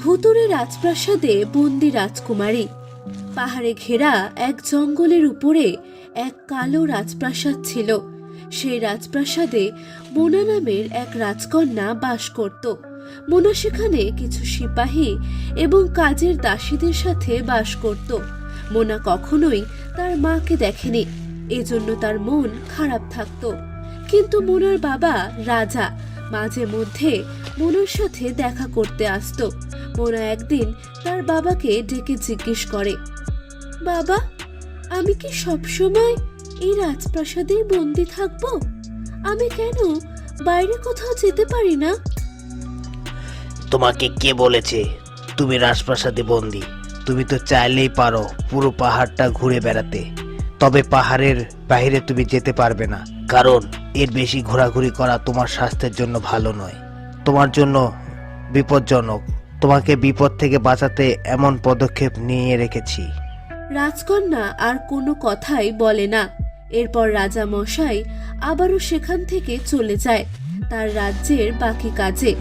ভুতুড়ে রাজপ্রাসাদে বন্দি রাজকুমারী। পাহাড়ে ঘেরা এক জঙ্গলের উপরে এক কালো রাজপ্রাসাদ ছিল। সেই রাজপ্রাসাদে মোনা নামের এক রাজকন্যা বাস করত। মোনা সেখানে কিছু সিপাহী এবং কাজের দাসীদের সাথে বাস করত। মোনা কখনোই তার মাকে দেখেনি, এজন্য তার মন খারাপ থাকত। কিন্তু মোনার বাবা রাজা মাঝে মধ্যে মোনার সাথে দেখা করতে আসতো। মোনা একদিন তার বাবাকে ডেকে জিজ্ঞেস করে, বাবা, আমি কি সবসময় এই রাজপ্রাসাদেই বন্দি থাকবো? আমি কেন বাইরে কোথাও যেতে পারি না? তোমাকে কে বলেছে তুমি রাজপ্রাসাদে বন্দি? তুমি তো চাইলেই পারো পুরো পাহাড়টা ঘুরে বেড়াতে, তবে পাহাড়ের বাইরে তুমি যেতে পারবে না, কারণ এর বেশি ঘোরাঘুরি করা তোমার স্বাস্থ্যের জন্য ভালো নয়, তোমার জন্য বিপজ্জনক। তোমাকে বিপদ থেকে বাঁচাতে এমন পদক্ষেপ নিয়ে রেখেছি। রাজকন্যা আর কোনো কথাই বলে না। এরপর রাজা মশাই আবারও সেখান থেকে চলে যায় তার রাজ্যের বাকি কাজে।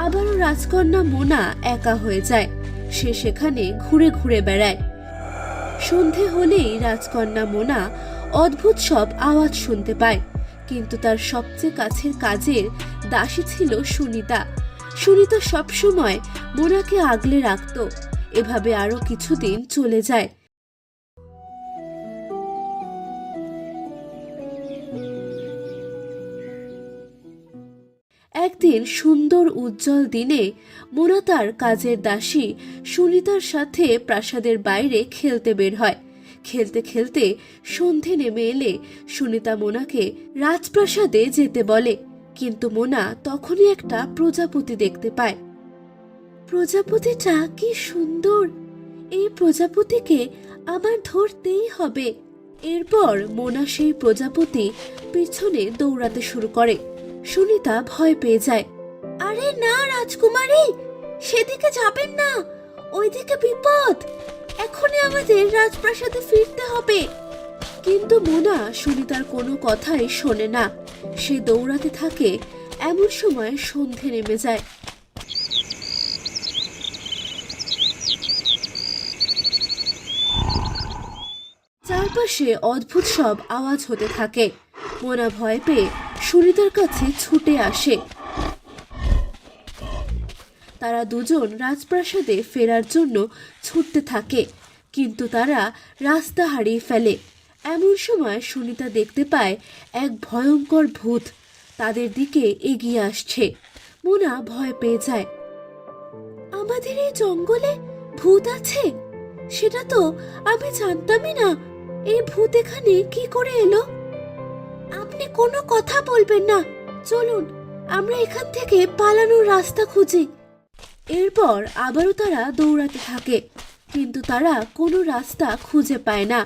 আবারও রাজকন্যা মোনা একা হয়ে যায়। সে সেখানে ঘুরে ঘুরে বেড়ায়। সন্ধে হলেই রাজকন্যা মোনা অদ্ভুত সব আওয়াজ শুনতে পায়, কিন্তু তার সবচেয়ে কাছের কাজের দাসী ছিল সুনিতা। সুনিতা সবসময় মোনাকে আগলে রাখত। এভাবে আরো কিছুদিন চলে যায়। একদিন সুন্দর উজ্জ্বল দিনে মোনা তার কাজের দাসী সুনিতার সাথে প্রাসাদের বাইরে খেলতে বের হয়। খেলতে খেলতে সন্ধে নেমে এলে সুনিতা মোনাকে রাজপ্রাসাদে যেতে বলে, কিন্তু মোনা তখনই একটা প্রজাপতি দেখতে পায়। প্রজাপতিটা কি সুন্দর! এই প্রজাপতিকে আমার ধরতেই হবে। এরপর মোনা সেই প্রজাপতি পিছনে দৌড়াতে শুরু করে। সুনিতা ভয় পেয়ে যায়। আরে না রাজকুমারী, সেদিকে যাবেন না, ওইদিকে বিপদ। এখনই আমাদের রাজপ্রাসাদে ফিরতে হবে। কিন্তু মোনা সুনিতার কোনো কথাই শোনে না। সে দৌড়াতে থাকে। এমন সময় সন্ধে নেমে যায়। চারপাশে অদ্ভুত সব আওয়াজ হতে থাকে। মোনা ভয় পেয়ে সুনিতার কাছে ছুটে আসে। তারা দুজন রাজপ্রাসাদে ফেরার জন্য ছুটতে থাকে, কিন্তু তারা রাস্তা হারিয়ে ফেলে। এমন সময় সুনিতা দেখতে পায় এক ভয়ঙ্কর ভূত তাদের দিকে এগিয়ে আসছে। মোনা ভয় পেয়ে যায়। আমাদের এই জঙ্গলে ভূত আছে? সেটা তো আমি জানতামই না। এই ভূত এখানে কি করে এলো? আপনি কোনো কথা বলবেন না, চলুন আমরা এখান থেকে পালানোর রাস্তা খুঁজি। এরপর আবারও তারা দৌড়াতে থাকে, কিন্তু তারা কোনো রাস্তা খুঁজে পায় না।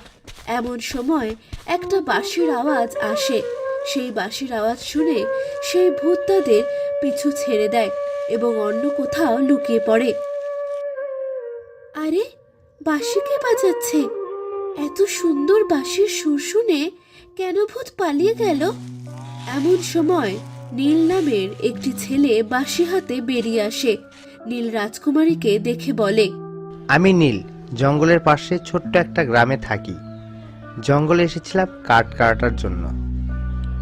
এমন সময় একটা বাঁশির আওয়াজ আসে। সেই বাঁশির আওয়াজ শুনে সেই ভূত তাদের পিছু ছেড়ে দেয় এবং অন্য কোথাও লুকিয়ে পড়ে। আরে, বাঁশি কে বাজাচ্ছে? এত সুন্দর বাঁশির সুর শুনে কেন ভূত পালিয়ে গেল? এমন সময় নীল নামের একটি ছেলে বাঁশি হাতে বেরিয়ে আসে। নীল রাজকুমারীকে দেখে বলে, আমি নীল, জঙ্গলের পাশে ছোট্ট একটা গ্রামে থাকি। জঙ্গলে এসেছিলাম কাঠ কাটার জন্য।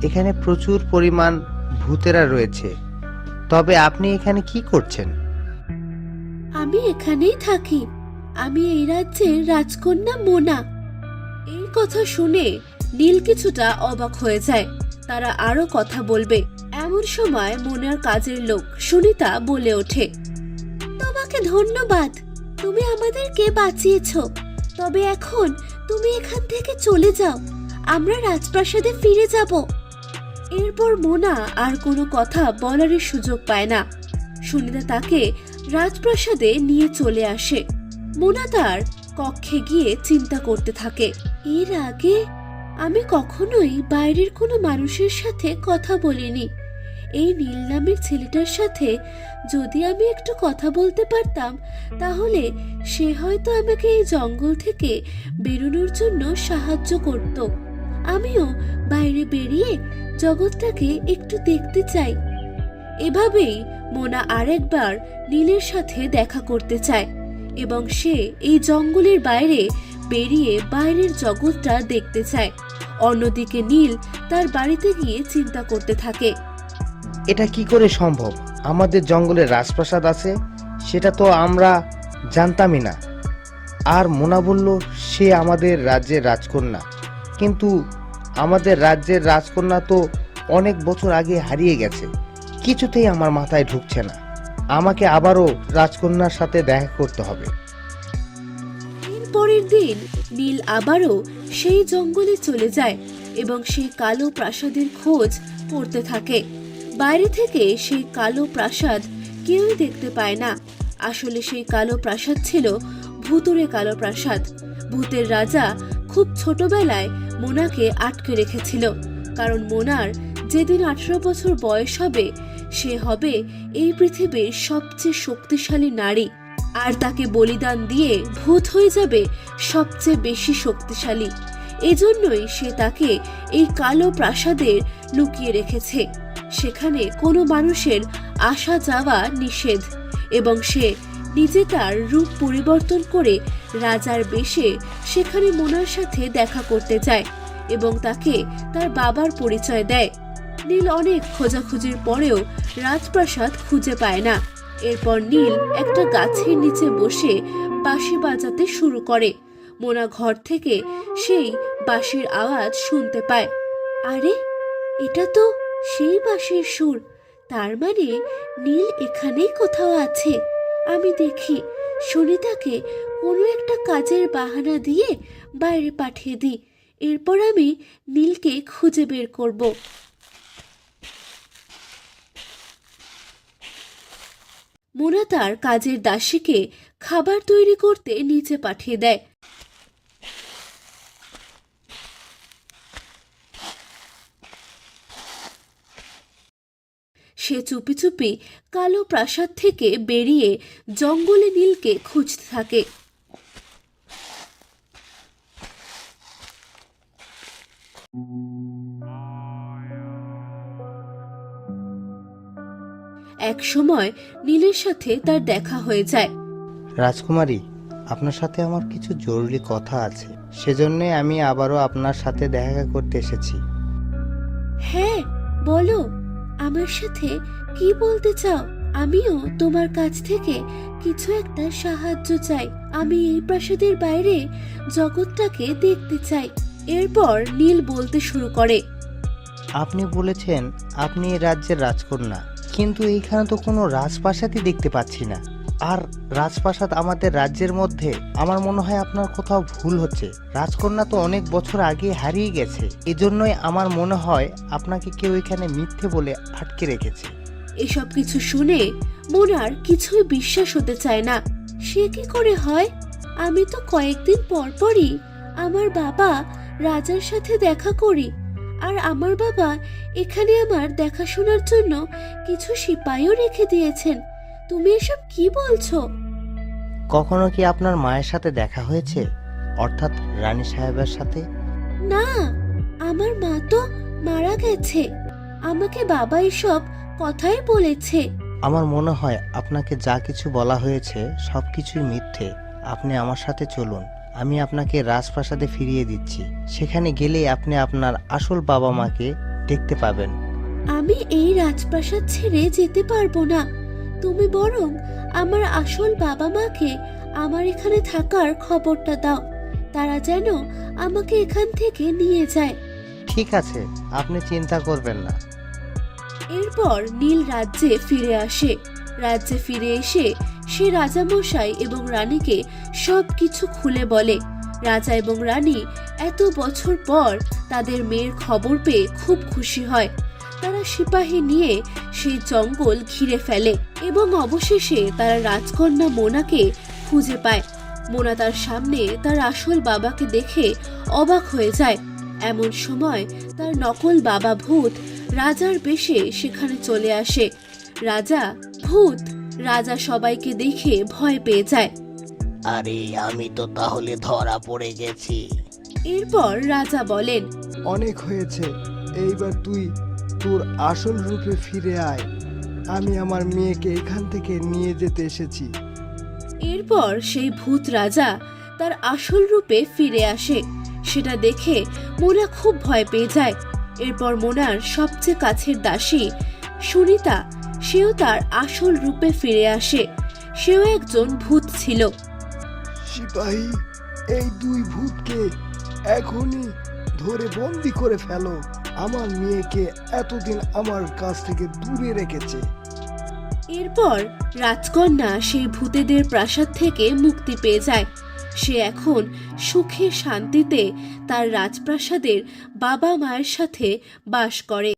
এখানে প্রচুর পরিমাণ ভূতেরা রয়েছে, তবে আপনি এখানে কি করছেন? আমি এখানেই থাকি। আমি এই রাজ্যের রাজকন্যা মোনা। এই কথা শুনে নীল কিছুটা অবাক হয়ে যায়। তারা আরো কথা বলবে। এমন সময় মোনার কাজের লোক সুনিতা বলে ওঠে, তোমাকে ধন্যবাদ, তুমি আমাদেরকে বাঁচিয়েছো। তবে এখন তুমি এখান থেকে চলে যাও, আমরা রাজপ্রাসাদে ফিরে যাব। এরপর মোনা আর কোনো কথা বলারই সুযোগ পায় না। সুনিতা তাকে রাজপ্রাসাদে নিয়ে চলে আসে। মোনা তার কক্ষে গিয়ে চিন্তা করতে থাকে, এর আগে আমি কখনোই বাইরের কোনো মানুষের সাথে কথা বলিনি। এই নীল নামের ছেলেটার সাথে যদি আমি একটু কথা বলতে পারতাম, তাহলে সে হয়তো আমাকে এই জঙ্গল থেকে বেরোনোর জন্য সাহায্য করত। আমিও বাইরে বেরিয়ে জগৎটাকে একটু দেখতে চাই। এভাবেই মোনা আরেকবার নীলের সাথে দেখা করতে চায় এবং সে এই জঙ্গলের বাইরে বেরিয়ে বাইরের জগৎটা দেখতে চায়। অন্যদিকে নীল তার বাড়িতে গিয়ে চিন্তা করতে থাকে। এটা কি করে সম্ভব? আমাদের জঙ্গলে রাজপ্রাসাদ আছে, সেটা তো আমরা জানতামই না। আর মোনা বলল সে আমাদের রাজ্যের রাজকন্যা, কিন্তু আমাদের রাজ্যের রাজকন্যা তো অনেক বছর আগে হারিয়ে গেছে। কিছুতেই আমার মাথায় ঢুকছে না। আমাকে আবারও রাজকন্যার সাথে দেখা করতে হবে। পরের দিন নীল আবারও সেই জঙ্গলে চলে যায় এবং সেই কালো প্রাসাদের খোঁজ করতে থাকে। বাইরে থেকে সেই কালো প্রাসাদ কেউই দেখতে পায় না। আসলে সেই কালো প্রাসাদ ছিল ভূতুরে কালো প্রাসাদ। ভূতের রাজা খুব ছোটবেলায় মোনাকে আটকে রেখেছিল, কারণ মোনার যেদিন 18 বছর বয়স হবে সে হবে এই পৃথিবীর সবচেয়ে শক্তিশালী নারী, আর তাকে বলিদান দিয়ে ভূত হয়ে যাবে সবচেয়ে বেশি শক্তিশালী। এজন্যই সে তাকে এই কালো প্রাসাদে লুকিয়ে রেখেছে। সেখানে কোনো মানুষের আসা যাওয়া নিষেধ, এবং সে নিজে তার রূপ পরিবর্তন করে রাজার বেশে সেখানে মোনার সাথে দেখা করতে যায় এবং তাকে তার বাবার পরিচয় দেয়। নীল অনেক খোঁজাখুঁজির পরেও রাজপ্রাসাদ খুঁজে পায় না। এরপর নীল একটা গাছের নিচে বসে বাঁশি বাজাতে শুরু করে। মোনা ঘর থেকে সেই বাঁশির আওয়াজ শুনতে পায়। আরে, এটা তো সেই বাঁশির সুর। তার মানে নীল এখানেই কোথাও আছে। আমি দেখি সুনিতাকে কোনো একটা কাজের বাহানা দিয়ে বাইরে পাঠিয়ে দিই। এরপর আমি নীলকে খুঁজে বের করব। মোনা তার কাজের দাসীকে খাবার তৈরি করতে নিচে পাঠিয়ে দেয়। সে চুপি চুপি কালো প্রাসাদ থেকে বেরিয়ে জঙ্গলে নীলকে খুঁজতে থাকে। এক সময় নীলের সাথে তার দেখা হয়ে যায়। রাজকুমারী, আপনার সাথে আমার কিছু জরুরি কথা আছে, সেজন্য আমি আবারও আপনার সাথে দেখা করতে এসেছি। হ্যাঁ, বলো, আমার সাথে কি বলতে চাও? আমিও তোমার কাছ থেকে কিছু একটা সাহায্য চাই। আমি এই প্রাসাদের বাইরে জগৎটাকে দেখতে চাই। এরপর নীল বলতে শুরু করে। আপনি বলেছেন আপনি এই রাজ্যের রাজকন্যা, কিন্তু এইখানে তো কোনো রাজপ্রাসাদই দেখতে পাচ্ছি না। আর রাজপ্রাসাদ আমাদের রাজ্যের মধ্যে, আমার মনে হয় আপনার কোথাও ভুল হচ্ছে। রাজকন্যা তো অনেক বছর আগে হারিয়ে গেছে। এজন্যই আমার মনে হয় আপনাকে কেউ এখানে মিথ্যে বলে আটকে রেখেছে। এসব কিছু শুনে মোনার কিছুই বিশ্বাস হতে চায় না। সে কি করে হয়? আমি তো কয়েকদিন পর পরই আমার বাবা রাজার সাথে দেখা করি, আর আমার বাবা এখানে আমার দেখাশোনার জন্য কিছু সিপাহীও রেখে দিয়েছেন। তুমি এসব কি বলছো? কখনো কি আপনার মায়ের সাথে দেখা হয়েছে, অর্থাৎ রানী সাহেবের সাথে? না, আমার মা তো মারা গেছে। আমাকে বাবা এসব কথাই বলেছে। আমার মনে হয় আপনাকে যা কিছু বলা হয়েছে সবকিছুই মিথ্যে। আপনি আমার সাথে চলুন, আমি আপনাকে রাজপ্রাসাদে ফিরিয়ে দিচ্ছি। সেখানে গেলেই আপনি আপনার আসল বাবা মাকে দেখতে পাবেন। আমি এই রাজপ্রাসাদ ছেড়ে যেতে পারবো না। তুমি বরং আমার আসল বাবা মাকে আমার এখানে থাকার খবরটা দাও। তারা যেন আমাকে এখান থেকে নিয়ে যায়। ঠিক আছে, আপনি চিন্তা করবেন না। এরপর নীল রাজ্যে ফিরে আসে। রাজ্যে ফিরে এসে সে রাজামশাই এবং রানীকে সবকিছু খুলে বলে। রাজা এবং রানী এত বছর পর তাদের মেয়ের খবর পেয়ে খুব খুশি হয়। তারা সিপাহী নিয়ে সেই জঙ্গল ঘিরে ফেলে এবং অবশেষে তারা রাজকন্যা মোনাকে খুঁজে পায়। মোনা তার সামনে তার আসল বাবাকে দেখে অবাক হয়ে যায়। এমন সময় তার নকল বাবা ভূত রাজার বেশে সেখানে চলে আসে। রাজা সবাইকে দেখে ভয় পেয়ে যায়। আরে, আমি তো তাহলে ধরা পড়ে গেছি। এরপর রাজা বলেন, অনেক হয়েছে, এইবার তুই তোর আসল রূপে ফিরে আয়। আমি আমার মেয়েকে এখান থেকে নিয়ে যেতে এসেছি। এরপর সেই ভূত রাজা তার আসল রূপে ফিরে আসে। সেটা দেখে মোনা খুব ভয় পেয়ে যায়। এরপর মোনার সবচেয়ে কাছের দাসী সুনিতা, সেও তার আসল রূপে ফিরে আসে। সেও একজন ভূত ছিল। সিপাহী, এই দুই ভূতকে এখনই ধরে বন্দি করে ফেলো। আমার মেয়েকে এতদিন আমার কাছ থেকে দূরে রেখেছে। এরপর রাজকন্যা সেই ভূতেদের প্রাসাদ থেকে মুক্তি পেয়ে যায়। সে এখন সুখে শান্তিতে তার রাজপ্রাসাদের বাবা মায়ের সাথে বাস করে।